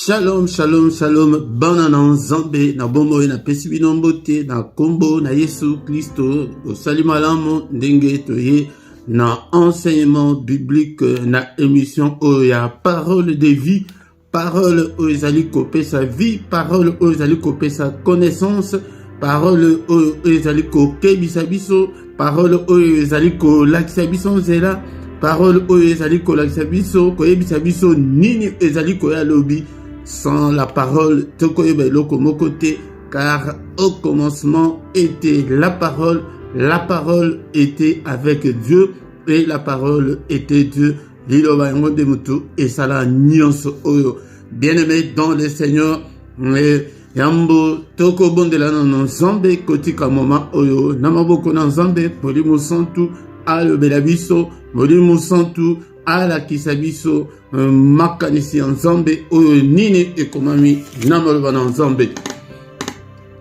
Shalom, shalom, shalom, banana nzambe, na bombo na pesi bino mbote, na kombo na Yesu Kristo, osali malamu ndenge toye, na enseignement biblique, na émission oya, parole de vie, parole oezali kope sa vie, parole oezali kope sa connaissance, parole oezali koke bisabiso, parole oezali ko lakisa biso nzela, parole oezali ko lakisa biso, koye bisabiso nini ezali koya lobi. Sans la parole, car au commencement était la parole était avec Dieu, et la parole était Dieu. Et ça la nuance oyo. Bien-aimé dans le Seigneur, Yambo toko bondela non zambe kotika mama oyo namaboko na zambe polimo santu alo belabiso molimo santu ala kisabiso makanisi nzambe oyo nini ekomami namaloba na nzambe.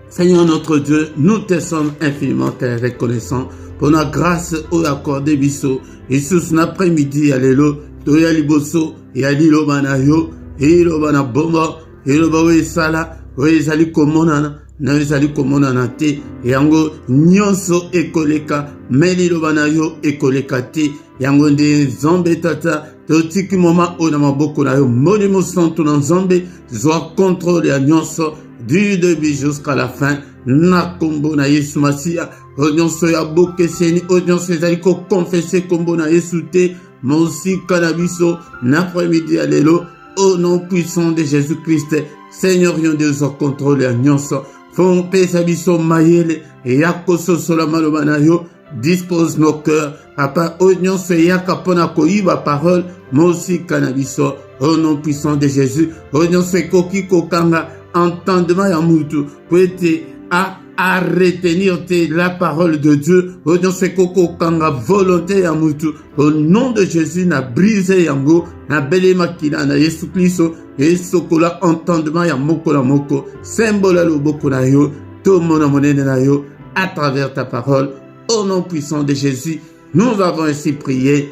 Seigneur notre Dieu, nous te sommes infiniment reconnaissants pour la grâce oyo accordé biso Jesus l'après-midi alelo toya liboso ya liloba na yo liloba na bomba liloba oyo esala oyo ezali komonana na ezali komonana te yango nyonso ekoleka me liloba na yo ekoleka te yango nde nzambe tata totiki moma oyo na maboko na yo molimo santo na nzambe zwa contrôle ya nyonso du début jusqu'à la fin na kombo na Yesu Masiya oyo nyonso ya bokeseni oyo nyonso ezali kokonfese kombo na Yesu te mosika na biso na après-midi ya lelo au nom puissant de Jésus-Christ. Seigneur, yon de zo contrôle ya nyonso fon pesa biso mayele yakoso sola maloba na yo. Dispose nos cœurs, papa, au nom se yaka pona koyiba parole, mosi canabiso, au nom puissant de Jésus, au nom se koki kokanga, entendement ya mutu, poete à retenir la parole de Dieu, au nom se koko kanga, volonté ya mutu, au nom de Jésus, na brise yango, na bele makina, na Yesu Kristo, Yesu kola entendement ya moko la moko, symbole lo boko na yo, to mona monene na yo, à travers ta parole. Au nom puissant de Jésus, nous avons ainsi prié.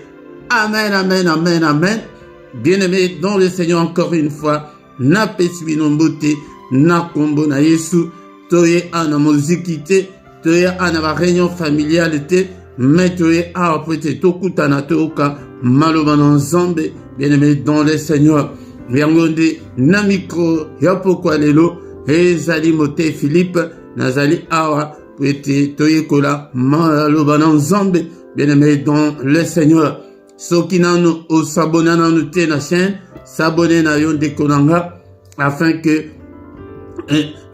Amen, amen, amen, amen. Bien-aimés dans le Seigneur, encore une fois, na pesi beauté, na kombo na Yesu, toye ana mozikite, toye ana ba réunion familiale te, mais toye a prete tokuta na toka maloba na nzambe. Bien-aimés dans le Seigneur, yangonde na micro ya pokwa lelo, ezali mote Philippe, nazali awa. Toyekola maloba na nzambe. Bien-aimé dans le Seigneur, soki nanu o s'abonner nanu te na chaîne, s'abonner na yo dekonanga afin que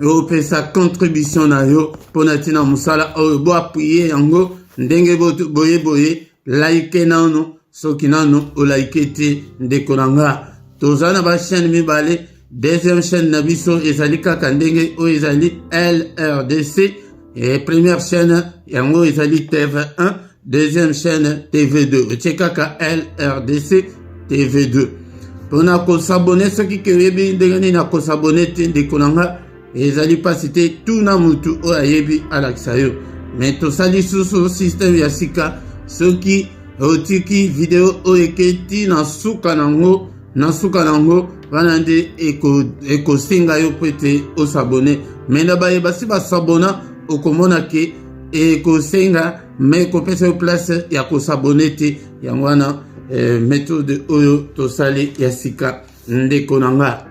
yo pe sa contribution na yo pona tina musala o bo appuyer yango ndenge boye like nanu soki nanu o like te dekonanga tozana ba chaîne mibale. Deuxième chaîne na biso ezali kaka ndenge o ezali LRDC. Et première chaîne, yango ezali TV1, deuxième chaîne TV2. Tchekaka LRDC TV2. Pour ko s'abonner, ceux qui kebebi ndengani na ko s'abonner te ndekonanga ezali pasite tout na mutu o ayebi alaksayo. Mais to sali sous système ya sika, ceux qui otiki vidéo o eketi na suka nango vanande eko singa yo pete o s'abonner. Mais na ba yebasi ba s'abona okomona ke ekosenga me kopesa place ya kosabone te yangwana méthode oyo tosali ya sika ndeko nanga.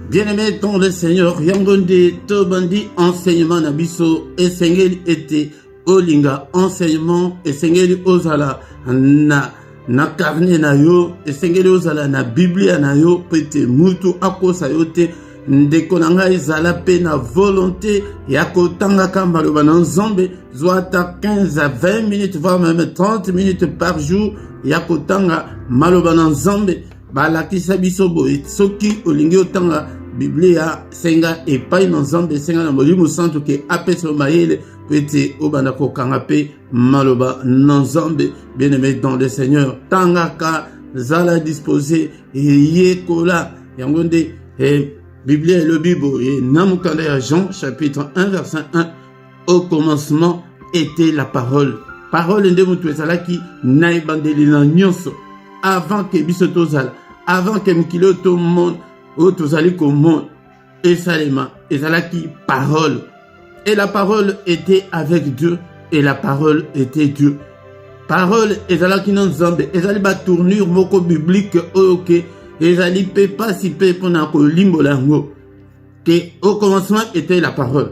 Bien-aimé dans le Seigneur, yangonde tobandi enseignement na biso esengeli ete olinga enseignement esengeli ozala na carnet na yo esengeli ozala na biblia na yo pete mutu akosa yo te ndeko nanga ezala pe na volonté ya kotanga maloba na nzambe zwata 15 à 20 minutes voire même 30 minutes par jour ya kotanga maloba na nzambe balakisa biso boye soki olingi otanga biblia senga epai na nzambe senga na molimo santo ke apesa mayele pete obanda kokanga pe maloba na nzambe. Bien-aimé dans le Seigneur, tangaka zala disposé yekola yangonde Biblia et le Bible et Namukanda ya Jean chapitre 1 verset 1. Au commencement était la parole. Parole nde mutu ezalaki na ebandeli na nyonso avant que biso tozala, avant que mokili tout le monde oyo tozali komona esalema ezalaki parole. Et la parole était avec Dieu et la parole était Dieu. Parole ezalaki na Nzambe, ezali ba tournure moko biblique oyo ke ezali pe participer pona kolimbola yango. Que au commencement était la parole.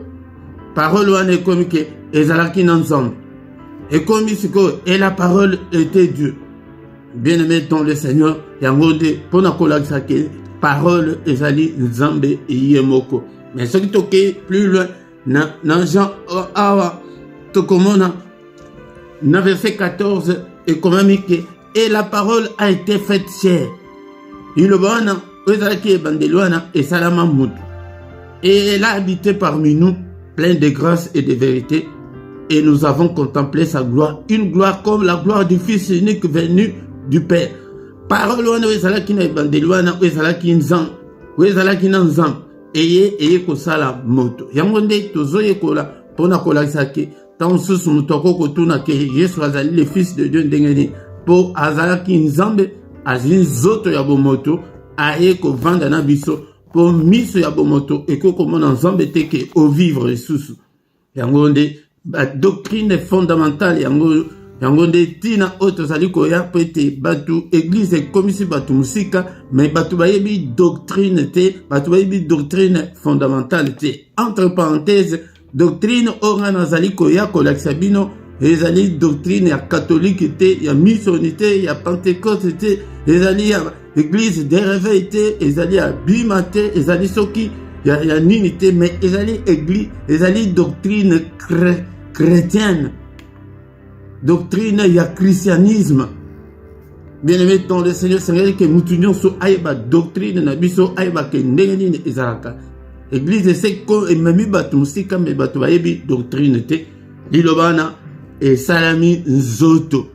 Parole wana ekomi ke ezalaki na Nzambe. Ekomi siko et la parole était Dieu. Bien-aimé dans le Seigneur, yango nde pona kolakisa ke parole ezali Nzambe yemoko. Mais ce qui toke plus loin dans Jean awa tokomona dans verset 14 et comme et la parole a été faite chair. Il wana ezalaki bandelwana et salama mutu. Et elle a habité parmi nous, plein de grâce et de vérité. Et nous avons contemplé sa gloire, une gloire comme la gloire du Fils unique venu du Père. Parole wana ezalaki na bandelwana ezalaki nzam. Eye kosala moto. Yango nde tozoyekola pona kolakisa ke tant susu mutoko kotuna ke Yesu azali le Fils de Dieu ndengeni po azalaki nzambe azali zoto ya bomoto aye kovanda na biso po miso ya bomoto eko komona nzambe teke o vivre susu. Yango nde ba doctrine fondamentale yango nde tina oyo tozali koya po ete batu église ekomisi batu musika mais batu bayebi doctrine te, batu bayebi doctrine fondamentale te. Entre parenthèses, doctrine oyo nga nazali koya kolakisa bino ezali doctrine ya catholique te, ya missionité, ya pentecôte te, ezali ya église des réveils te, ezali ya bima te, ezali soki ya nini te, mais ezali église, ezali doctrine chrétienne. Doctrine ya christianisme. Bien-aimé dans le Seigneur, c'est que mutunyo so aiba doctrine na biso aiba ke ndenge nini ezalaka. Église c'est ko ememi batu musika me batu bayebi doctrine te. Lilobana et salami nzoto.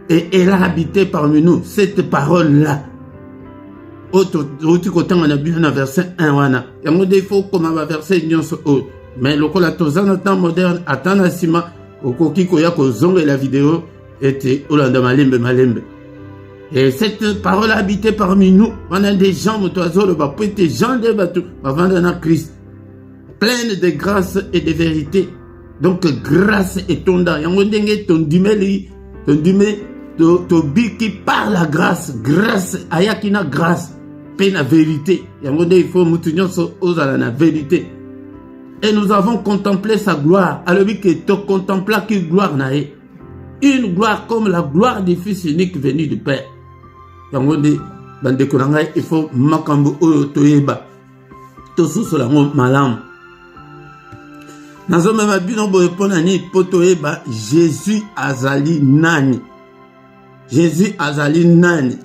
Et elle a habité parmi nous cette parole-là. Autre côté on a bien dans verset 1 wana. Yango defo comme va verset nyonso o. Mais le kola tozana temps moderne atana sima okoki koya kozonga la vidéo était olanda malembe. Et cette parole a habité parmi nous. On a des gens motoiseaux le bas des gens de bateau avant dans Christ pleine de grâce et de vérité. Donc grâce et tonda yango ndenge tondimeli to biki par la grâce ayakina grâce pe na vérité yango nde il faut mutunyo so ozala na vérité. Et nous avons contemplé sa gloire. Alors que tu contemples qui gloire nae. Une gloire comme la gloire du Fils unique venu du Père. Il faut makambo oyo toyeba. Tosusu lango malam. Nazo mema bino boye pona ni potoyeba Jésus azali nani. Jésus azali nani.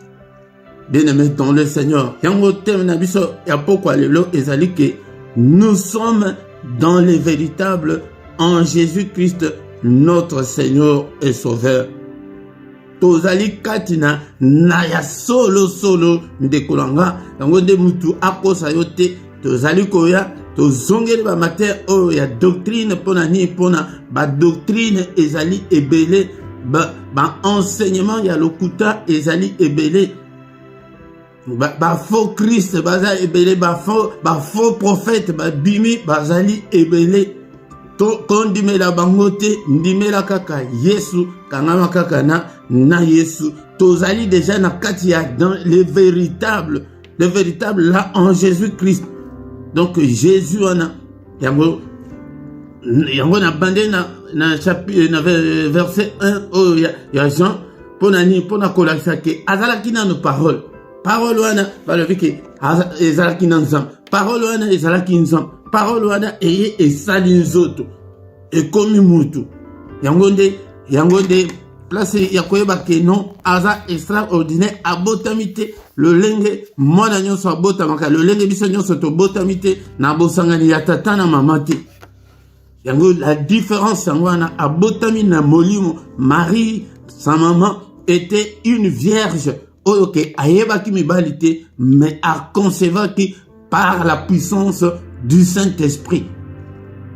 Bien-aimé dans le Seigneur. Yango teme na biso ya poko alelo ezali que nous sommes dans les véritables en Jésus-Christ, notre Seigneur et Sauveur. Tozali katina na ya solo ndekolanga yango de mutu akosa yote tozali koya tozongeli ba mater o ya doctrine pona ni pona ba doctrine ezali ebele ba enseignement ya lokuta ezali ebele. Ba faux Christ bazali ebele, ba faux prophète ba bimi bazali ebele. To kondimela bangote ndimela kaka Yesu kangama kaka na Yesu. Tozali déjà na kati ya dans le véritable là en Jésus-Christ. Donc Jésus wana yango na bande na chapitre na verset 1 oh ya Jean pona kolakisa ke azalaki na parole. Parole wana balobi ke ezalaki na nzambe. Parole wana ezalaki nzambe. Parole wana eye esali nzoto ekomi mutu. Yango nde place ya koyeba ke non aza extraordinaire abotamite le lenge mwana nyonso abotamaka le lenge biso nyonso tobotamite na bosangani ya tata na mama te. Yango la différence yango wana abotami na molimo. Marie sa maman était une vierge. Ok, ayebaki mibalite, mais a concevaki par la puissance du Saint-Esprit.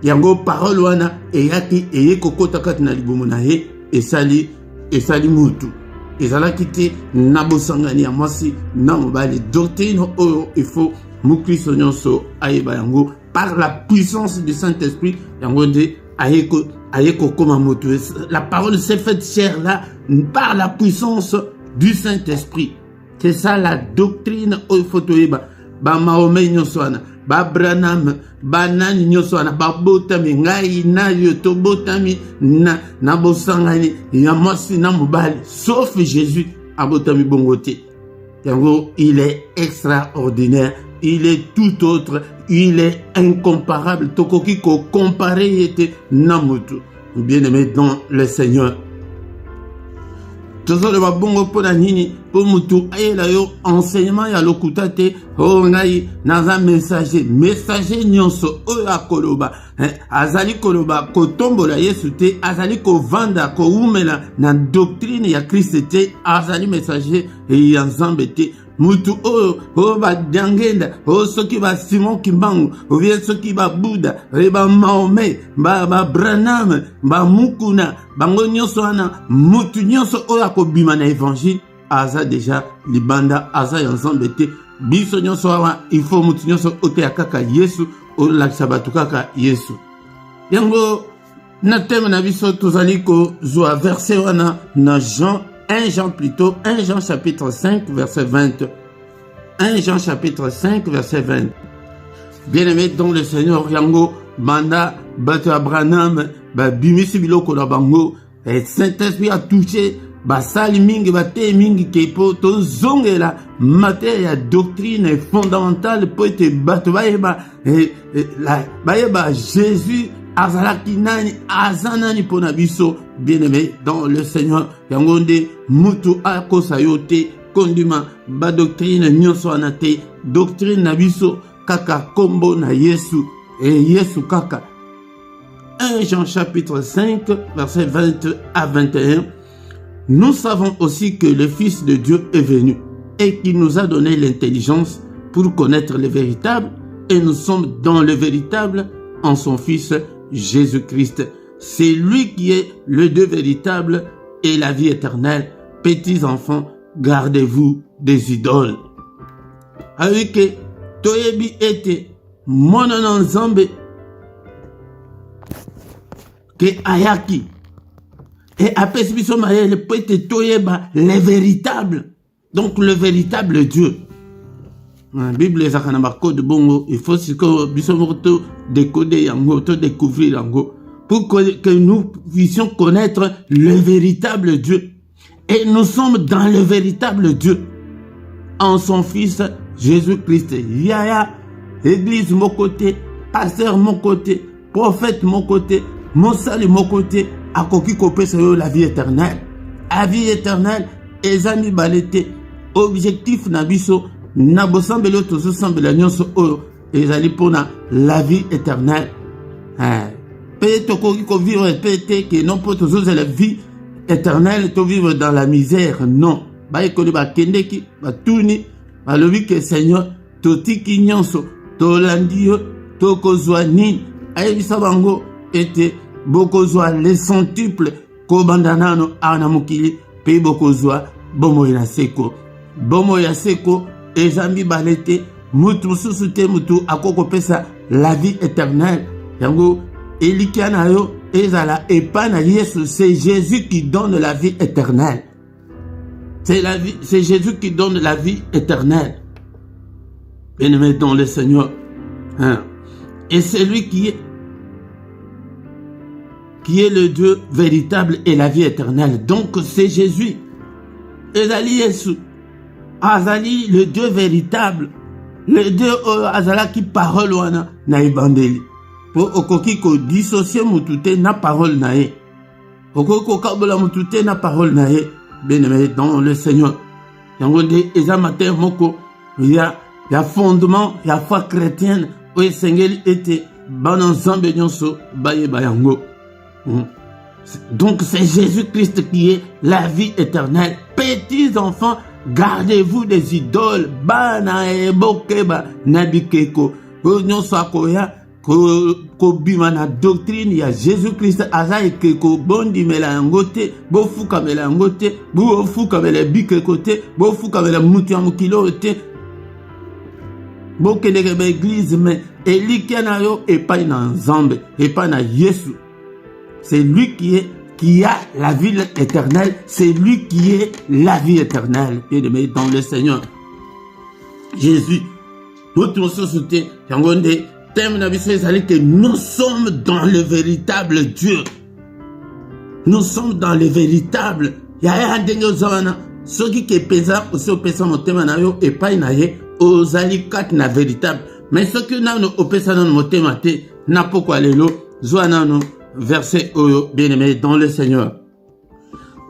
Yango parole wana eyaki eye kokota kati na libumu na ye esali mutu. ezalaki te na bosangani ya mwasi na mobali. Doctrine oyo il faut mukristo nyonso ayeba yango par la puissance du Saint-Esprit yango nde ayeko koma moto. La parole s'est faite chair là par la puissance du Saint-Esprit. C'est ça la doctrine oyo faut toyeba. Ba Mahomet nyonso wana, ba Branham, ba nani nyonso wana, ba botami ngai na yo to botami na bosangani ya mwasi na mobali, sauf Jésus abotami bongo te. Yango il est extraordinaire, il est tout autre, il est incomparable. Tokoki ko comparer yete na mutu. Bien-aimé dans le Seigneur. Toujours le bongo pona nini pour mutu ayela yo enseignement ya lokuta te o ngai naza messager nyonso oyo akoloba azali koloba kotombola Yesu te, azali kovanda koumela na doctrine ya Christ te, azali messager ya Nzambe te. Mutu oyo ba Dangenda soki ba Simon Kimbangu ou bien soki ba Buddha ba Mahomet ba Branham ba Mukuna bango nyonso wana mutu nyonso oyo akobima na évangile aza déjà libanda aza ya Nzambe te. Biso nyonso wana il faut mutu nyonso oteya kaka Yesu olakisa bato kaka Yesu. Yango na teme na biso tozali kozwa verset wana na un Jean chapitre 5 verset 20. 1 Jean chapitre 5 verset 20. Bien-aimé dans le Seigneur, yango banda bato Abraham ba bimisi biloko na bango et Saint-Esprit a touché basali mingi bate mingi kepo to zongela matière ya doctrine fondamentale po ete bato bayeba Jésus azalaki nani azanani pona biso. Bien-aimé dans le Seigneur, yango nde mutu akosa yo te kondima ba doctrine nyonso wana te. Doctrine na biso kaka kombo na Yesu et Yesu kaka. 1 Jean chapitre 5 verset 20 à 21. Nous savons aussi que le Fils de Dieu est venu et qu'il nous a donné l'intelligence pour connaître le véritable, et nous sommes dans le véritable en son Fils Jésus-Christ. C'est lui qui est le Dieu véritable et la vie éternelle. Petits enfants, gardez-vous des idoles. Avec toyebi ete monana Nzambe ke ayaki et apesi biso mayele po ete toyeba le véritable. Donc le véritable Dieu. La Bible ezaka na bakode bongo, il faut que biso moko to décoder yango, to découvrir yango, pour que nous puissions connaître le véritable Dieu. Et nous sommes dans le véritable Dieu en son Fils Jésus-Christ. Yaya, église mon côté, pasteur mon côté, prophète mon côté, mosali mon côté, akoki kopesa yo la vie éternelle. La vie éternelle, ezami balete, objectif na biso, na bosambelo tozo sambela nyonso oyo, ezali pona la vie éternelle. Peut-être qu'on vivre peut-être que non pour tous la vie éternelle, to vivre dans la misère, non. Ba ekoli ba kendeki ba tuni ba lobi que Seigneur totiki nyonso to landio to kozwa ni ayebisa bango ete bokozwa les centuples ko bandanano ana mokili pe bokozwa bomo ya seko. Bomo ya seko ezambi balete mutu susute mutu akoko pesa la vie éternelle. Yango Elikianayo ezala epana Yesu, c'est Jésus qui donne la vie éternelle. C'est Jésus qui donne la vie éternelle. Bien-aimé dans le Seigneur. Et c'est lui qui est le Dieu véritable et la vie éternelle. Donc c'est Jésus. Ezali Yesu. Azali le Dieu véritable. Le Dieu azala qui parole wana na ibandeli. Pour okoki ko dissocier mutute na parole na ye. Okoki ko kabola mutute na parole na ye. Bien-aimé dans le Seigneur. Yango de eza matin moko ya fondement ya foi chrétienne o esengeli ete bana Nzambe nyonso baye bayango. Donc c'est Jésus-Christ qui est la vie éternelle. Petits enfants, gardez-vous des idoles. Bana ebokeba nabikeko. Nyonso akoya kobima na doctrine ya Jésus-Christ aza ekeko bondimela yango te, bofukamela yango te, bofukamela bikeko te, bofukamela mutu ya mokili oyo te, bokendeke ba église mais elikia na yo epai na Nzambe, epai na Yesu. C'est lui qui a la vie éternelle, c'est lui qui est la vie éternelle. Bien-aimé dans le Seigneur Jésus, nous sommes thème que nous sommes dans le véritable Dieu. Nous sommes dans le véritable. Il y a un dingue zona. Ce qui est pesant, aussi au pesant mon thème na yo et pas inaye aux alikat na véritable. Mais ce que nous au pesant dans mon thème n'a pas quoi lelo zona no verset oyo bien-aimé dans le Seigneur.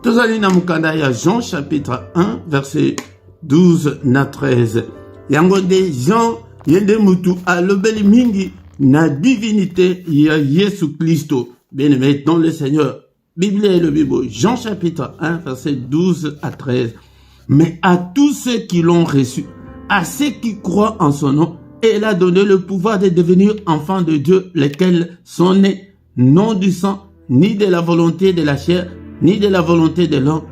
Tous allez na mukanda ya Jean chapitre 1 verset 12 na 13. Yango de Jean yende mutu alobeli mingi na divinité ya Yesu Christo. Bien-aimé dans le Seigneur. Bible et le Bible. Jean chapitre 1 verset 12 à 13. Mais à tous ceux qui l'ont reçu, à ceux qui croient en son nom, il a donné le pouvoir de devenir enfants de Dieu, lesquels sont nés non du sang, ni de la volonté de la chair, ni de la volonté de l'homme,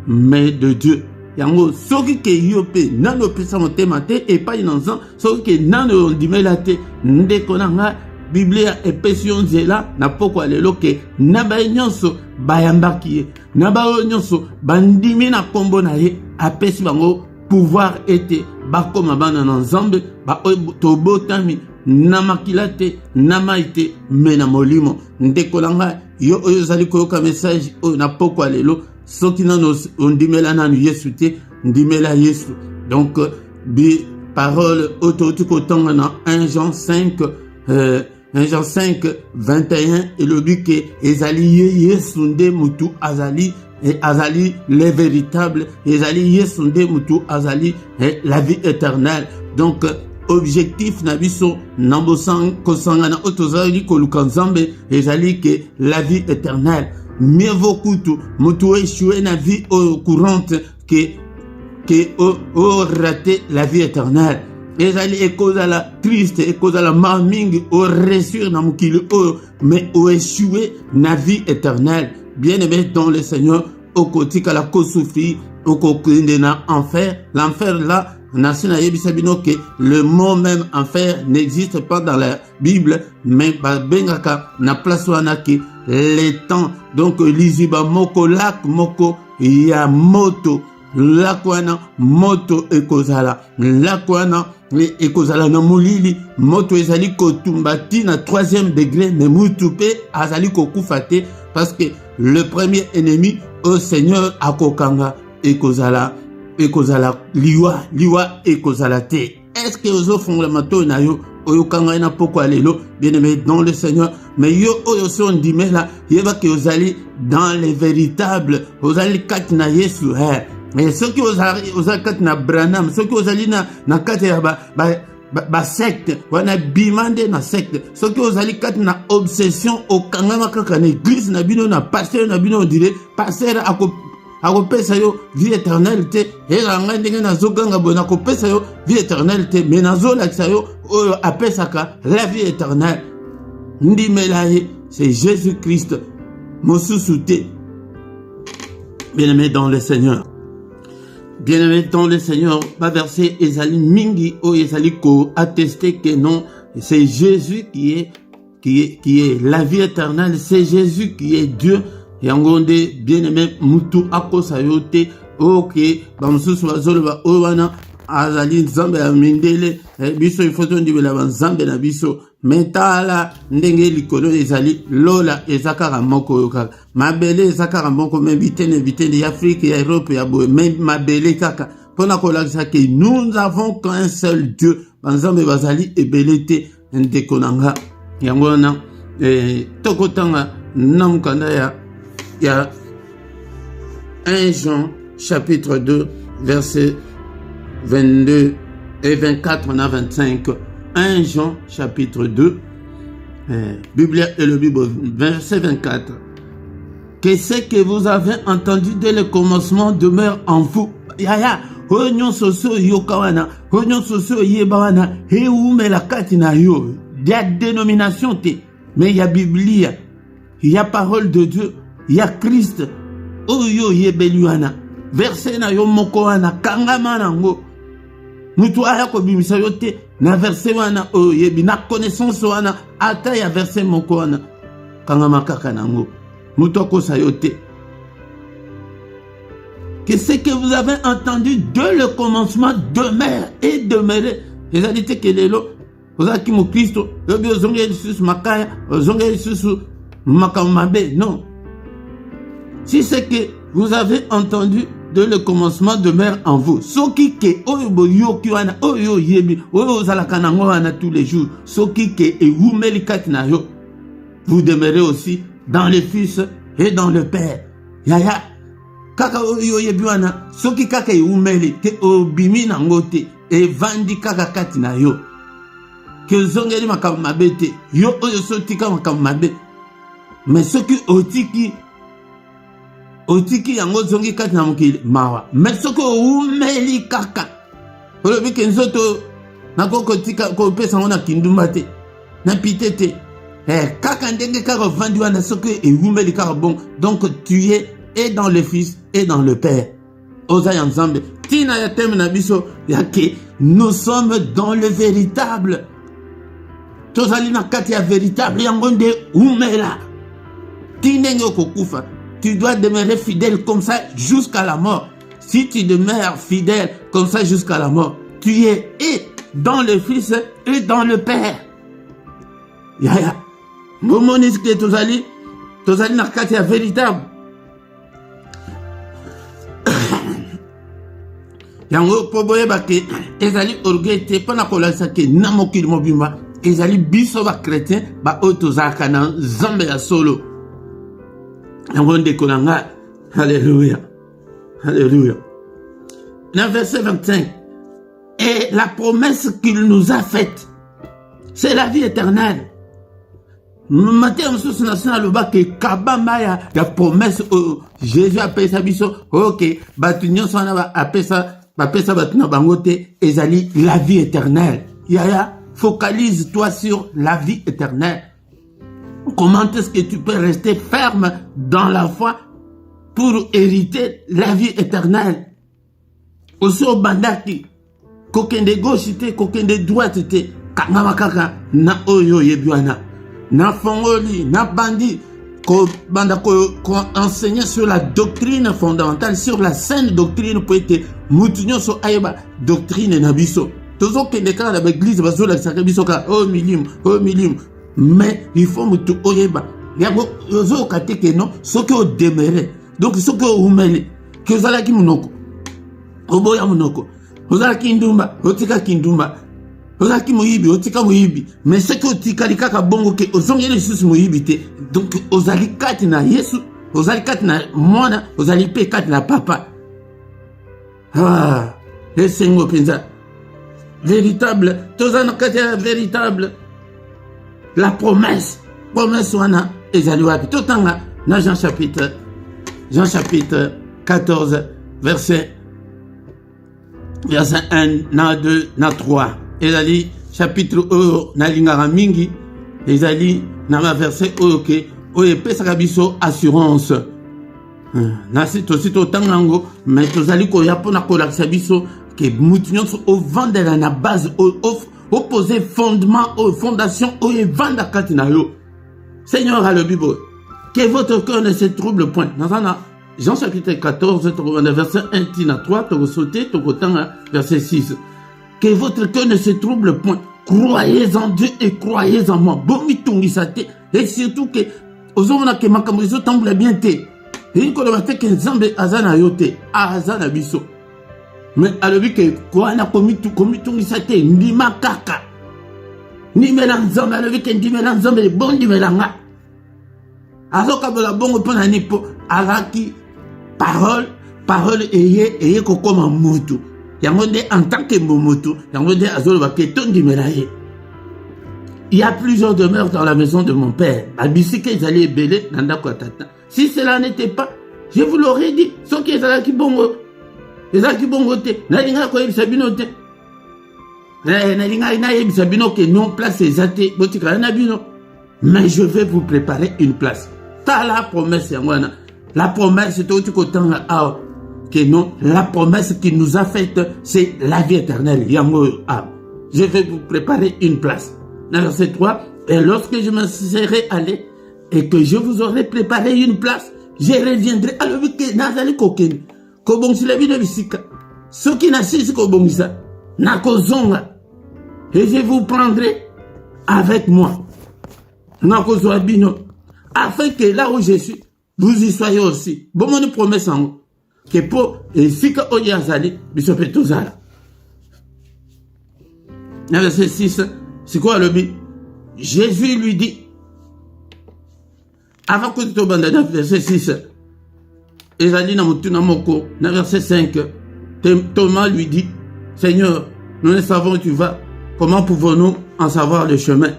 mais de Dieu. Yango soki ke yope nano pesa motema te epai na nzan soki ke nano ondimela te ndeko na nga Biblia epesi yo nzela na pokwa lelo ke na baye nyonso bayambaki ye na baye nyonso bandimi na kombo na ye apesi bango pouvoir ete bakoma bana na Nzambe ba tobotami na makila te na maite me na molimo ndeko na nga yo oyo zali koyoka message oyo na pokwa lelo soki nano ondimela nanu Yesu te ndimela Yesu. Donc parole autotiko tonga na 1 Jean 5 1 Jean 5 21 et le but que ezali Yesu nde mutu azali et azali les véritables ezali Yesu nde mutu azali la vie éternelle. Donc objectif na biso nambosan kosangana otozali koluka Nzambe ezali que la vie éternelle. Mieux vaut kutu mutu échoué na vie courante que rater la vie éternelle. Ezali ekozala triste, ekozala marmingi au reçu na mukili mais au échoué na vie éternelle. Bien-aimé dans le Seigneur, au kotika la kosoufi, au kokende na enfer. L'enfer là, Nasina Yebisabino que le mot même enfer n'existe pas dans la Bible, mais bengaka na place wanaki les temps. Donc liziba moko lak moko ya moto lakwana moto ekozala lakwana ekozala na mulili moto ezali kotumbati na 3e degré mais mutupe azali kokufate parce que le premier ennemi au Seigneur akokanga ekozala liwa ekozala te. Est-ce que ozo fondamato na yo oyokanga na poko lelo bien-aimé dans le Seigneur mais yo oyo son dimela yeba que ozali dans les véritables ozali kati na Yesu mais ceux qui ozali kati na Branham ceux qui ozali na kati ya ba secte wana bimande na secte ceux qui ozali kati na obsession okanga kaka na église na bino na pasteur na bino on dirait pasteur akopesa yo vie éternelle te elanga ndenge nazoganga boye nakopesa yo vie éternelle te mais nazolakisa yo oyo apesaka la vie éternelle ndimela ye c'est Jésus-Christ mosusu te. Bien-aimé dans le Seigneur, bien-aimé dans le Seigneur, ba verset ezali mingi o ezali ko attester que non, c'est Jésus qui est la vie éternelle, c'est Jésus qui est Dieu. Yangonde bien-aimé mutu akosa yote ok bamususu bazoloba owana azali Nzambe ya mindele biso ifoto ndibela banzambe na biso metala ndenge likolo ezali lola ezakara moko yoka mabele ezakara moko même bitene ya Afrique ya Europe ya boye même mabele kaka pona kolakisa que nous avons qu'un seul Dieu banzambe bazali ebelete ndekonanga yangona tokotanga namukanda il y a 1 Jean chapitre 2 verset 22 et 24 on a 25. 1 Jean chapitre 2 Bible et le Bible verset 24. Que ce que vous avez entendu dès le commencement demeure en vous. Yaya onyon soso yokawana onyon soso yebawana heumela kati na yo il y a dénomination, mais il y a Biblia, il y a parole de Dieu, il y a Christ. Oyo yebeluana. Verset na yo moko wana kangama nango. Mutu aya ko bimisa yo te na verset wana oyo yebi na connaissance wana ata ya verset moko wana kangama kaka nango. Mutu ko sa yo te. Que ce que vous avez entendu de le commencement demeure et demeurer. Les alités que les lots, vous avez qui mon Christ, vous avez sur Makaya, vous avez sur Makamabe. Non. Si c'est que vous avez entendu de le commencement demeure en vous. Soki ke oyo yoki wana oyo yebi oyo zalakanango wana tous les jours. Soki ke e umelikat na yo. Vous demeurez aussi dans le Fils et dans le Père. Yaya. Kaka oyo yebi wana soki kaka e umeli te obimi nango te e vandi kaka kati na yo. Que zongeli makamabe te yo oyo sotika makamabe. Mais soki otiki yango zongi kati na mokili mawa. Mais soki umeli kaka olobi ke nzoto nakoko tika ko pesa ngona kindumba te na pite te kaka ndenge kaka vandi wana soki e umeli kaka bon. Donc tu es et dans le Fils et dans le Père. Oza ensemble. Tina ya teme na biso ya ke nous sommes dans le véritable. Tozali na kati ya véritable yango nde umela. Tinenge kokufa. Tu dois demeurer fidèle comme ça jusqu'à la mort. Si tu demeures fidèle comme ça jusqu'à la mort, tu es et dans le Fils et dans le Père. Yaya. Momonis que tozali na kati ya véritable. Yango poboye bake ezali orgueil te pona kolasa ke na mokili mobimba ezali biso ba chrétien ba otozaka na nzambe ya solo. Yango ndeko nanga. Alléluia. Alléluia. Dans verset 25. Et la promesse qu'il nous a faite, c'est la vie éternelle. Matthieu Moussous national ba ke kabamba ya promesse Jésus appelle sa biso OK batunyo sana ba apesa bapesa batuna bangote ezali la vie éternelle. Yaya, focalise-toi sur la vie éternelle. Comment est-ce que tu peux rester ferme dans la foi pour hériter la vie éternelle? Aussi au bandaki, kokende gauche te, kokende droite te, kangama kaka na oyo yebuana, na fongoli, na bandi, ko banda ko enseigner sur la doctrine fondamentale, sur la saine doctrine pour être mutunyo so ayeba doctrine na biso. Tozo kende kala na église bazo la sakibiso ka oh milim. Mais il faut mutu oyeba. Yabo yozo kateke non, soki o demeurer. Donc soki o umele, ke ozala ki munoko. Oboya munoko. Ozala ki ndumba, otika ki ndumba. Ozala ki muyibi, otika muyibi. Mais soki otika likaka bongo ke ozongeli susu muyibi te. Donc ozali kati na Yesu, ozali kati na mwana, ozali pe kati na papa. Ah, le Seigneur penza. Véritable, tozana kati ya véritable. La promesse wana ezali wapi totanga na Jean chapitre 14 verset 1 na 2 na 3 ezali chapitre oyo na lingara mingi ezali na ma verset oyo ke oyo pesaka biso assurance na sito tangango mais tozali koya pona kolakisa biso ke mutu nyonso ovandela na base opposé fondement aux fondations au vanda katinayo. Seigneur a le Bible. Que votre cœur ne se trouble point. Dans Jean chapitre 14, verset 1 tina 3, tu sauter, tu verset 6. Que votre cœur ne se trouble point. Croyez en Dieu et croyez en moi. Bomi tungisate. Et surtout que aux hommes que makamuzo tamble bien te. Et qu'on a fait que Nzambe azana yote, azana biso. Mais à l'objet que quoi n'a commis tout ça ni ma kaka ni mélanzambe à l'objet que ni mélanzambe bon ni mélanga azoka la bon pona nipo alaki parole eye kokoma mutu yango nde en tant que momotu yango nde azoloba ke tondi melaye. Il y a plusieurs demeures dans la maison de mon père. Abisi que j'allais belé nanda kwa tata. Si cela n'était pas, je vous l'aurais dit. Ce qui est là qui bongo. Ezaki bongo te, na linga ko yebisa bino te. Mais je vais vous préparer une place. T'as la promesse, la promesse, c'est tout autant que non, la promesse qu'il nous a faite, c'est la vie éternelle. Je vais vous préparer une place. Verset 3, et lorsque je me serai allé et que je vous aurai préparé une place, je reviendrai. Alors, nazali kokeni, kobongsi la vie de bisika. Ceux qui n'assistent kobongisa, nakozonga, et je vous prendrai avec moi. Nakozwa bino, afin que là où je suis, vous y soyez aussi. Bon, mon promesse en haut. Que pour et si que oyazali, bisope tozala. Verset 6, c'est quoi le but? Jésus lui dit, avant que tu te bandes, verset 6, ezali na mutuna moko, verset 5, Thomas lui dit, Seigneur, nous ne savons où tu vas, comment pouvons-nous en savoir le chemin?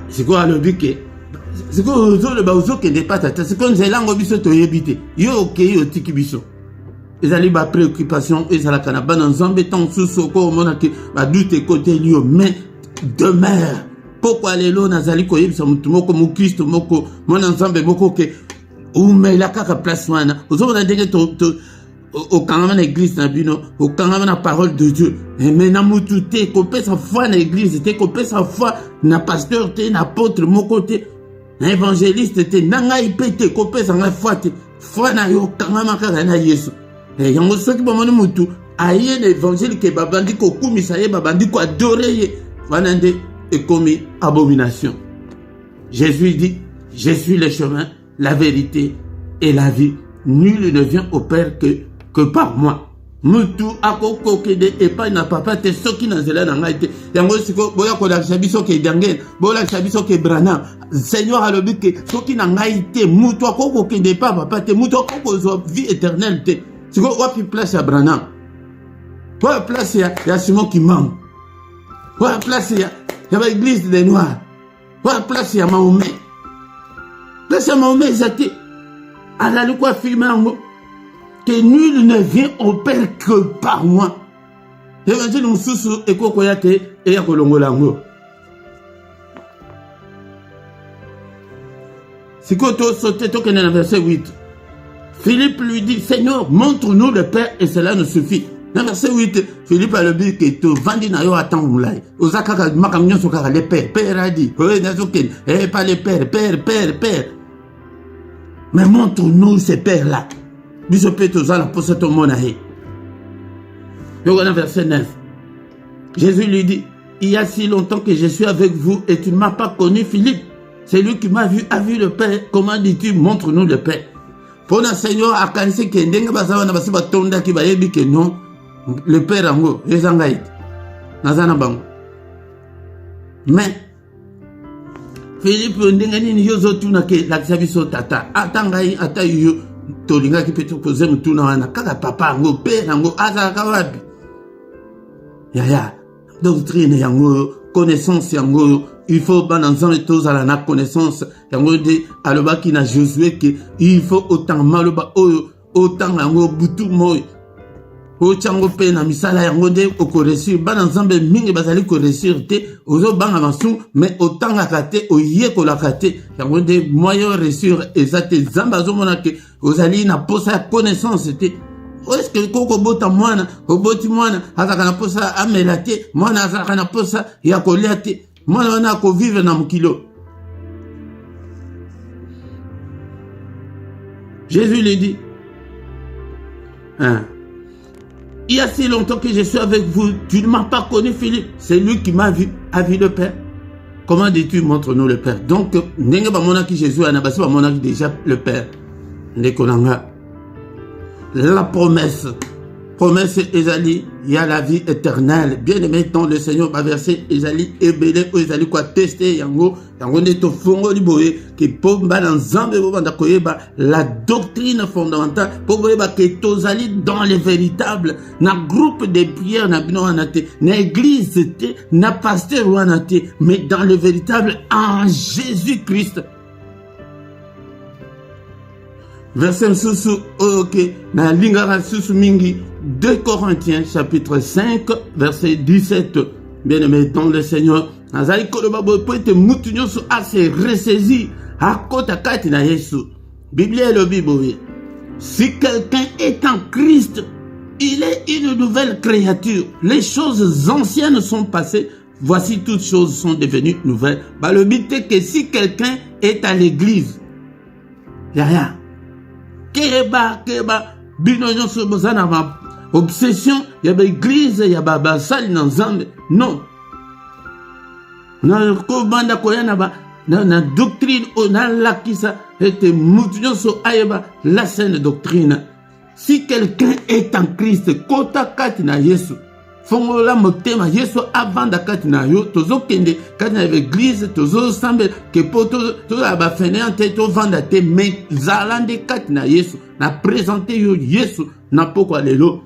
C'est quoi le but? C'est quoi le baozo qui n'est pas tata? C'est comme Zélango biso to yebite. Yo ok yo tiki biso. Ezali ba préoccupation ezala kana ba nzambe tant sous ko mona ke ba doute côté lio mais demeure. Pourquoi les lots nazali ko yebisa mutu moko mu Kristo moko mona nzambe moko ke ou mais la kaka place wana. Ozo na ndenge to au kangama na église na bino, au kangama na parole de Dieu. Mais na mutu te ko pesa foi na église te ko pesa foi na pasteur te na apôtre moko te. Évangéliste te nanga ipete kopesa nga fwate fwana yo kangama kaka na Yesu yango soki bomoni mutu aye na évangile ke babandi ko kumisa ye babandi ko adorer ye fwana nde ekomi abomination. Jésus dit, je suis le chemin, la vérité et la vie. Nul ne vient au Père que par moi. Mutu akoko kede epa na papa te soki na zela na ngai te yango siko boya ko la chabiso ke dangel boya chabiso ke brana Seigneur a le but que soki na ngai te mutu akoko kede epa papa te mutu akoko zo vie éternelle te siko wapi place ya brana kwa place ya Simon Kimam kwa place ya ba église des noirs kwa place ya Mahomet place ya Mahomet zati ala le quoi filmer ngo que nul ne vient au Père que par moi. Évangile mususu ekoko yate eya kolongola ngo. Sikoto sauté to kena verset 8. Philippe lui dit, Seigneur, montre-nous le Père et cela nous suffit. Dans verset 8, Philippe a le dit que tu vandi na yo attend moulay. Ozaka makamnyo sokaka le Père. Père a dit, nazoken, pas le Père, Père. Mais montre-nous ce Père là. Verset 9. Jésus lui dit, il y a si longtemps que je suis avec vous et tu ne m'as pas connu, Philippe. C'est lui qui m'a vu, a vu le Père. Comment dis-tu, montre-nous le Père? Pour le Seigneur, à Kansi, que non, le Père Ango, les Angaït, Nazanabango. Mais, Philippe, ndengani yozo tunake, la sabiso tata, atangai, atayu. Tolinga qui peut te poser mutuna wana kaka papa ngo père ngo azaka wapi ya doctrine yango connaissance yango il faut bananzan et tous à la connaissance yango de alobaki na Josué que il faut autant maloba autant yango butu moy ochango pe na misala yango de okoresir bananzambe mingi bazali koresir te ozo banga masu mais autant akate oye ko lakate yango de moyen resir ezate zamba zo monake ozali na posa connaissance te est-ce que koko bota mwana oboti mwana azaka na posa amelate mwana azaka na posa ya koliate mwana wana ko vivre na mukilo. Jésus lui dit il y a si longtemps que je suis avec vous, tu ne m'as pas connu, Philippe. C'est lui qui m'a vu, a vu le Père. Comment dis-tu, montre-nous le Père? Donc, n'est pas mon qui Jésus, c'est pas mon déjà le Père. La promesse Ezali, il y a la vie éternelle. Bien aimé, dans le Seigneur va verser Ezali, Ebele, Ezali, quoi tester, Yango, Neto Fongo Liboé, qui pour dans Zambe, la doctrine fondamentale, pour que Tozali dans les véritables, na groupe de prières, na église, na pasteur, mais dans le véritable en Jésus-Christ. verset susu ok na lingara susu mingi 2 Corinthiens chapitre 5 verset 17. Bien-aimé dans le Seigneur, nazali koloba boye po ete mutu nyonso ase ressaisi akota kati na Yesu. Bible elobi boye, si quelqu'un est en Christ, il est une nouvelle créature. Les choses anciennes sont passées, voici toutes choses sont devenues nouvelles. Bah, le but est que si quelqu'un est à l'église, yaya, keba, bino nyonso bozana ma obsession, yaba église, yaba basali na nzambe. Non. Na ko banda koyana ba na doctrine ona lakisa ete mutu nyonso ayeba la saine doctrine. Si quelqu'un est en Christ, kota kati na Yesu, fongola motema Yesu avanda kati na yo, tozo kende kati na l'église, tozo sambe ke poto to aba fenente to vanda te mais zalande kati na Yesu, na présenter yo Yesu na poko lelo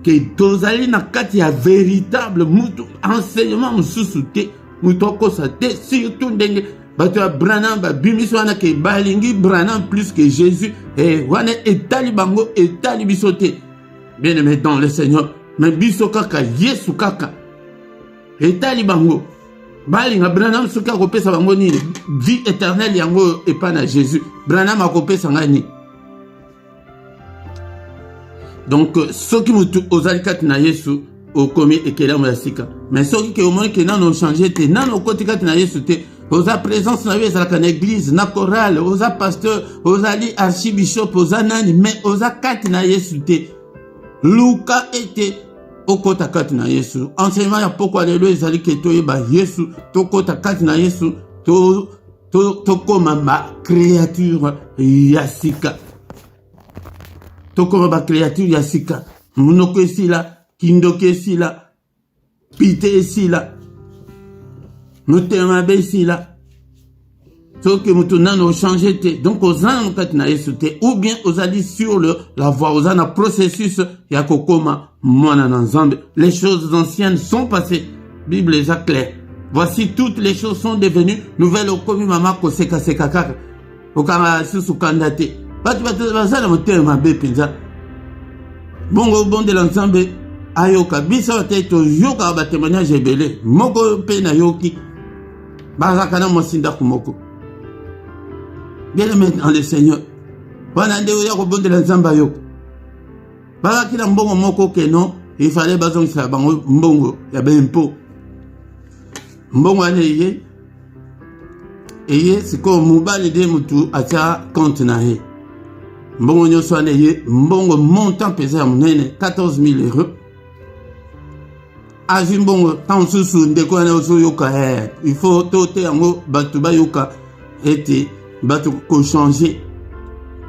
ke tozali na kati ya véritable mutu enseignement mususu te mutu kosa te surtout ndenge bato ya Branham babimisi wana ke balingi Branham plus que Jésus et wana etali bango etali biso te. Bien-aimé dans le Seigneur, mais biso kaka Yesu kaka etali bango balinga Branham suka kopesa bango nini vie éternelle yango epa na Jésus. Branham akopesa ngani. Donc ceux qui mutu ozali kati na Yesu okomi ekelamu ya sika, mais ceux qui omoni ke nano changer te nano koti kati na Yesu te. Oza présence na ezalaka na église, na chorale, oza pasteur, ozali archibishop, oza nani, mais oza kati na Yesu te. Luka ete okota kati na Yesu. Enseignement ya pokwa lelo ezali ke toyeba Yesu, tokota kati na Yesu, tokoma ba créature ya sika. Tokoma ba créature ya sika. Munoko esila, kindoke esila, pite esila. Mutema besila. So que mutunano changer te. Donc aux âmes katina esute ou bien aux alliés sur la voie aux âmes processus ya kokoma mwana na nzambe. Les choses anciennes sont passées. Bible est claire. Voici toutes les choses sont devenues nouvelles au komi mama ko seka seka kaka. Okama susu kandate. Batu bazala mutema be penza. Bongo bon de l'ensemble ayoka biso te to yoka ba témoignage ebele. Moko pe na yoki. Bazakana mosinda kumoko. Bien-aimé dans le Seigneur. Wana ndeyo ya kobonde la nzamba yo. Bazaki na mbongo moko ke non, il fallait bazon sa bango mbongo ya bempo. Mbongo ane ye siko mubali de mutu acha compte na ye. Mbongo nyoso ane ye mbongo montant pesé à munene 14 000 €. Azimbongo tant susu ndeko ane oso yoka il faut tote yango batu ba yoka ete batu ko changer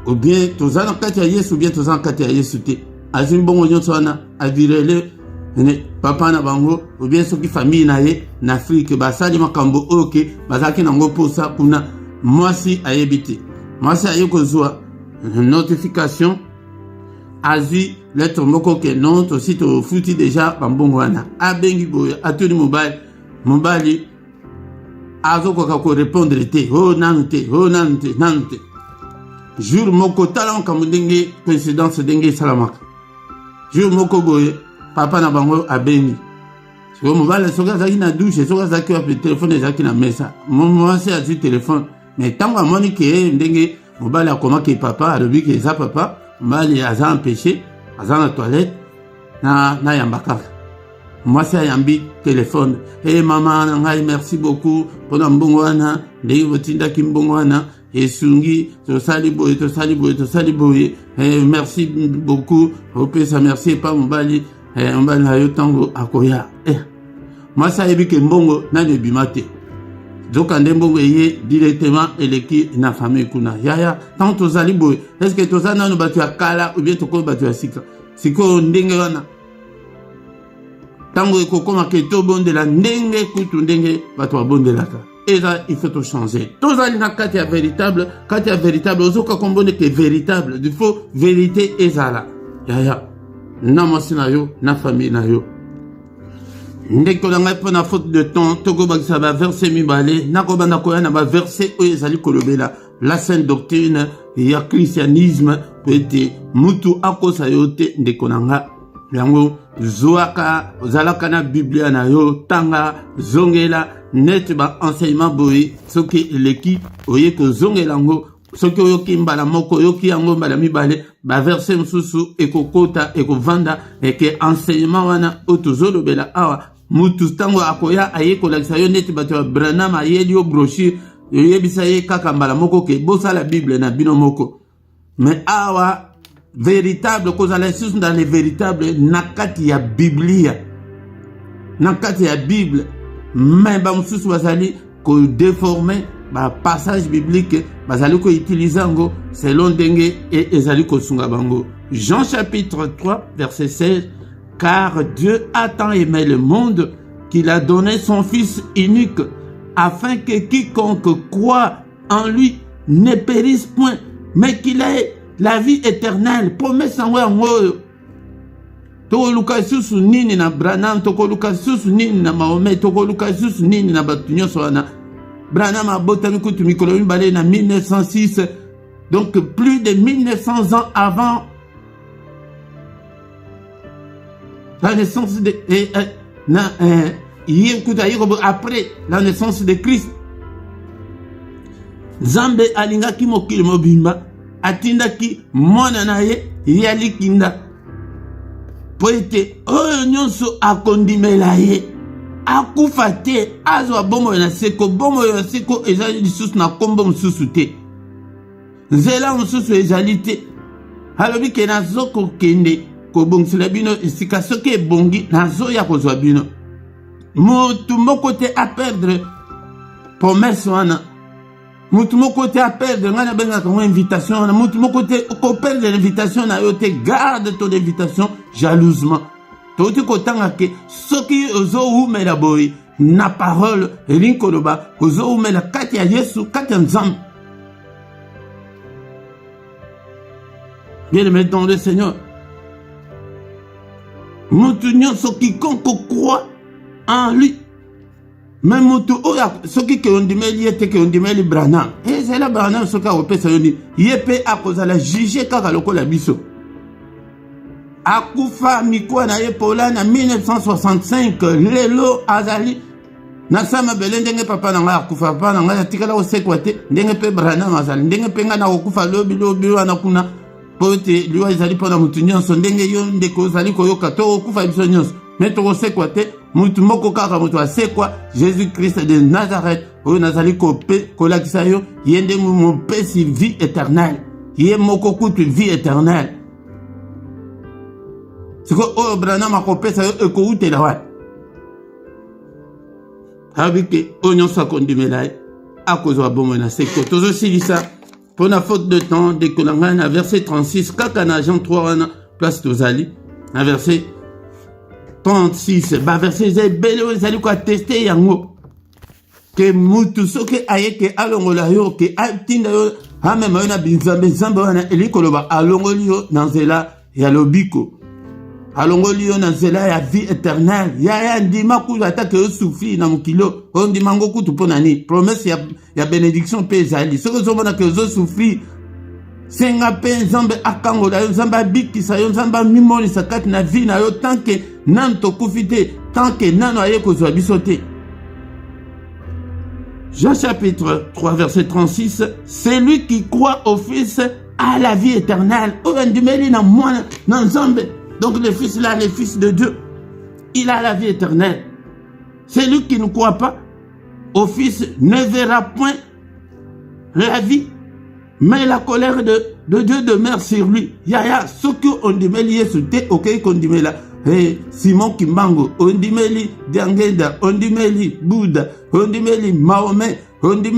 ou bien tozana kati ya Yesu ou bien tozana kati ya Yesu te. Azimbongo nyonso wana avirele ne papa na bango ou bien soki famille na ye na Afrique basali makambo oke bazaki nango posa kuna mwasi ayebite. Mwasi ayeko zwa notification azi lettre moko ke non to sito futi déjà bambongo wana abengi boya atuni mobali azoko ko répondre te oh nante jour moko talon kam ndenge présidence ndenge salamaka jour moko boye papa na bango abengi so mobali soka zaki na douche soka zaki pe téléphone zaki na mesa moi c'est azi téléphone mais tango amoni ke ndenge mobali akoma ke papa alobi ke za papa mobali aza empêché aza na toilette na yambaka moi c'est yambi téléphone hey maman ngai merci beaucoup pona mbongo wana ndenge botinda ki mbongo wana esungi to sali boye merci beaucoup opesa merci pas mobali mobali na yo tango akoya moi ça yebi ke mbongo na ne bimate zoka ndembongo eye directement eleki na famille kuna yaya tant to sali boye est-ce que to sana no batu ya kala ou bien to ko batu ya sika siko ndenge wana tango ekokoma ke to bondela ndenge kutu ndenge bato abondelaka eza il faut to changer tozali na kati ya véritable ozoka kombone ke véritable il faut vérité ezala yaya na mwasi na yo na famille na yo ndeko na ngai mpona faute de temps tokobakisa baverse mibale nakobanda koya na baverse oyo ezali kolobela la sainte doctrine ya christianisme pete mutu akosa yote ndekonanga yango zoaka zalaka na biblia na yo tanga zongela net ba enseignement boye soki eleki oye ko zongela ngo soki oyoki mbala moko yoki yango mbala mibale ba verset msusu ekokota ekovanda eke enseignement wana otozolobela awa mutu tango akoya aye kolakisa yo neti bato ya Branham ayeli yo brochure yebisa ye kaka mbala moko ke bosala Bible na bino moko mais awa véritable kozala lisusu dans les véritables nakati ya Biblia nakati ya Bible mais ba mususu bazali ko déformer ba passage biblique bazali ko utiliser ngo selon ndenge et ezali ko sunga bango. Jean chapitre 3 verset 16. Car Dieu a tant aimé le monde qu'il a donné son Fils unique, afin que quiconque croit en lui ne périsse point, mais qu'il ait la vie éternelle. Promesse en ngoyo. Toko luka susu nini na Branham, toko luka susu nini na Mahomet, toko luka susu nini na batunyo soana. Branham a botami kutu mikolo mibale na 1906, donc plus de 1900 ans avant la naissance de après la naissance de Christ. Zambe alingaki mokili mobimba atindaki mwana naye yalikinda po ete oyo nyonso akondimela ye akufa te azwa bomoi na seko. Bomoi na seko ezali lisusu na kombo mosusu te, nzela mosusu ezali te. Alobi ke nazokokende kobongisela bino esika soki ebongi nazoya kozwa bino. Mutu moko te a perdre promesse wana, mutu moko te a perdre nga na bengaka ngo invitation wana, mutu moko te ko perdre l'invitation na yo te. Garde ton invitation jalousement. Toti kotanga ke soki ozoumela boye na parole elinkoloba ozoumela kati ya Yesu, kati ya Nzambe. Bien-aimé dans le Seigneur, mutu nyonso quiconque croit en lui, même mutu oya soki ke ondimeli ete ke ondimeli Branham ezela Branham soki akopesa yoni yepe akozala juge kaka lokola biso. Akufa mikwa na ye pola na 1965 lelo azali na sama bele ndenge papa na nga akufa papa na nga atikala osekwa te ndenge pe Branham azali ndenge pe nga na kokufa lobi wana kuna pote liwa ezali pona mutu nyonso ndenge yo ndeko ozali koyoka to okufa biso nyonso mais tokosekwa te. Mutu moko kaka mutu asekwa Jésus Christ de Nazareth oyo nazali kolakisa yo ye nde mopesi vie éternelle, ye moko kutu vie éternelle. Siko oyo Branham akopesa yo ekoutela wana abike oyo nyonso akondimela ye akozwa bomoi na seko. Tozosilisa pour la faute de temps dekolanga na verset 36 kaka na Jean 3 wana place tozali na verset 36 ba verset ebele oyo ezali koateste yango ke mutu soki ayeke alongola yo ke atinda yo amema yo na binzambe wana elikoloba alongoli yo na nzela ya lobiko, alongoli yo na nzela ya vie éternelle. Ya ndima kutu atake yo souffrir na mokilo oyo ndima ngo kutu mpo nani promesse ya bénédiction mpe ezali. Soki ozomona ke ozosouffrir senga mpe Nzambe akangola yo, Nzambe abikisa yo, Nzambe amimonisa kati na vie na yo tanke nanu tokufi te, tanke nanu aye kozwa biso te. Jean chapitre 3 verset 36, celui qui croit au Fils a la vie éternelle. Oyo ndimeli na mwana na Nzambe. Donc le Fils là, le Fils de Dieu, il a la vie éternelle. Celui qui ne croit pas au Fils ne verra point la vie, mais la colère de Dieu demeure sur lui. Yaya, ce que on dit, Yesu te, ok, qu'on dit là. Simon Kimbango, on dit Diangeda, on dit Bouddha, on dit Mahomet, on dit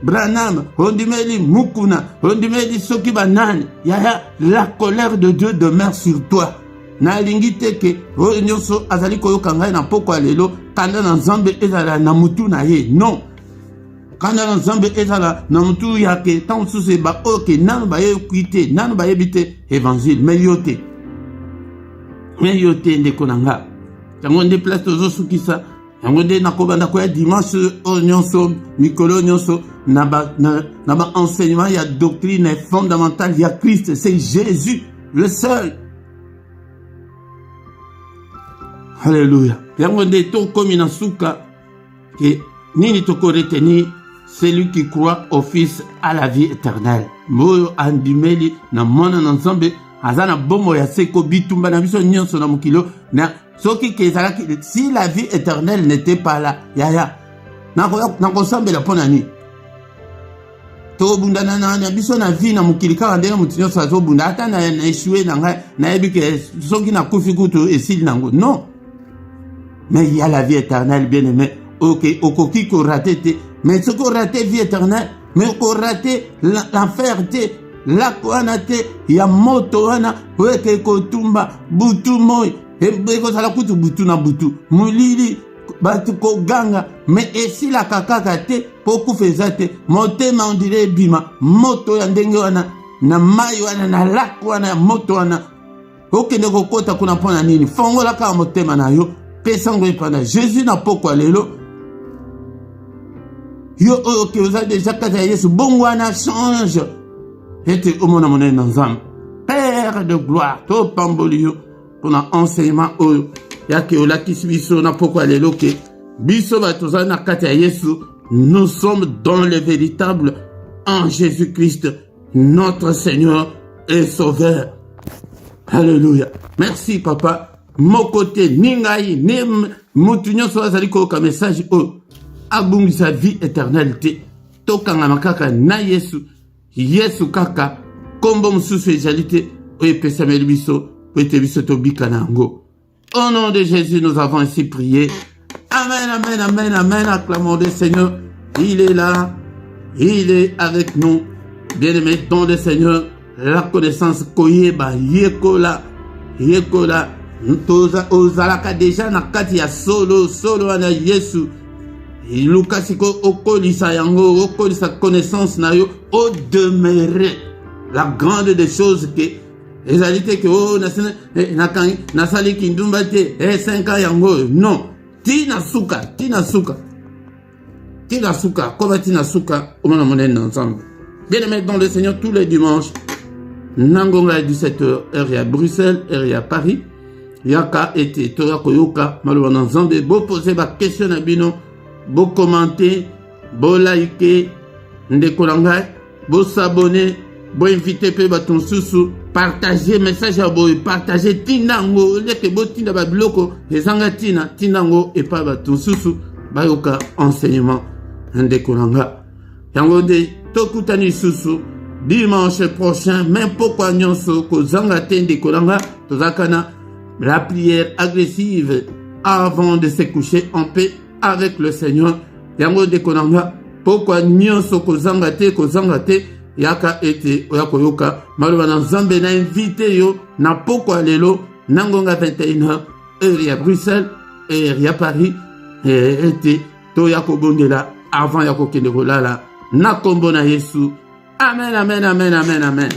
Branham, on dit Mukuna, on dit Soki Banane. Yaya, la colère de Dieu demeure sur toi. Na lingite ke oyo nyonso azali koyoka ngai na poko lelo kanda na Nzambe ezala na mutu na ye. Non, kanda na Nzambe ezala na mutu yake tant suse ba oke nanu ba ye kuite nanu ba yebite évangile mais yote ndeko nanga tango nde place tozo sukisa yango nde nakobanda koya dimanche oyo nyonso mikolo nyonso na ba enseignement ya doctrine fondamentale ya Christ. C'est Jésus le seul. Alléluia. Yango nde tokomi na suka ke nini toko retenir celui qui croit au Fils à la vie éternelle. Moyo andimeli na mona na Nzambe azana bombo ya seko bitumba na biso nyonso na mokilo na soki kezalaki si la vie éternelle n'était pas là yaya nakosambela pona ni to bunda na biso na vie na mokili kaka ndenge mutu nyonso azobunda ata na échoué na ngai nayebi ke soki nakufi kutu esili nango non. Mais il y a la vie éternelle, bien aimé. Ok, okoki ko raté te, mais ce qu'on raté vie éternelle, mais qu'on raté l'enfer te, la koana te, ya moto wana, weke kotumba, butu moi, ebeko sala kutu butu na butu, mulili, batu ko ganga, mais esi la kakaka te, poku feza te, motema on dirait bima, moto ya ndenge wana, na mai wana, na lak wana, moto wana, ok ne kokota kuna pona nini, fongola ka motema na yo, pesango ipanda, Jésus n'a pas quoi lelo, yo ok vous avez déjà kata Yesu bongwana change ete omona mona nzambe Père de gloire to pambolio pour un enseignement oyo yake olakisi biso na pokwa lelo ke biso batoza na kata Yesu nous sommes dans le véritable en Jésus-Christ notre Seigneur et Sauveur. Alléluia. Merci papa. Mon côté ningai ni mutu nyonso azali koyoka message oyo abungisa vie éternelle te tokanga makaka na Yesu kaka kombo mususu ezali te oyo epesameli biso po ete biso tobika na yango. Au nom de Jésus nous avons ainsi prié. Amen, amen, amen, amen. Acclamons le Seigneur. Il est là, il est avec nous. Bien-aimé dans le Seigneur, la connaissance koyeba yekola ozalaka déjà na kati ya solo na Yesu. Luka siko okolisa yango, okolisa connaissance na yo, o demeurer la grande des choses que ezalité que oh nasali kindumba te 5 ans yango non tina suka koba tina suka omona monene ensemble. Bien-aimé dans le Seigneur, tous les dimanches nangonga à 17h heure à Bruxelles, heure à Paris. Yaka ete toya koyoka maloba na Nzambe bo poser ba question na bino bo commenter bo liker ndeko na ngai bo s'abonner bo inviter pe baton susu partager message ya bo partager tinango leke bo tinda ba bloko ezanga tinango e pa baton susu bayoka enseignement ndeko na ngai yango de tokutani susu dimanche prochain même pourquoi nyonso ko zanga te ndeko na ngai tozakana la prière agressive avant de se coucher en paix avec le Seigneur. Yango de konanga pourquoi nyonso kozanga te yaka ete oyako yoka maloba na Nzambe na invité yo na pourquoi lelo nangonga 21h heure à Bruxelles heure à Paris ete to yako bondela avant yako kende kolala na kombo na Yesu. Amen, amen, amen, amen, amen.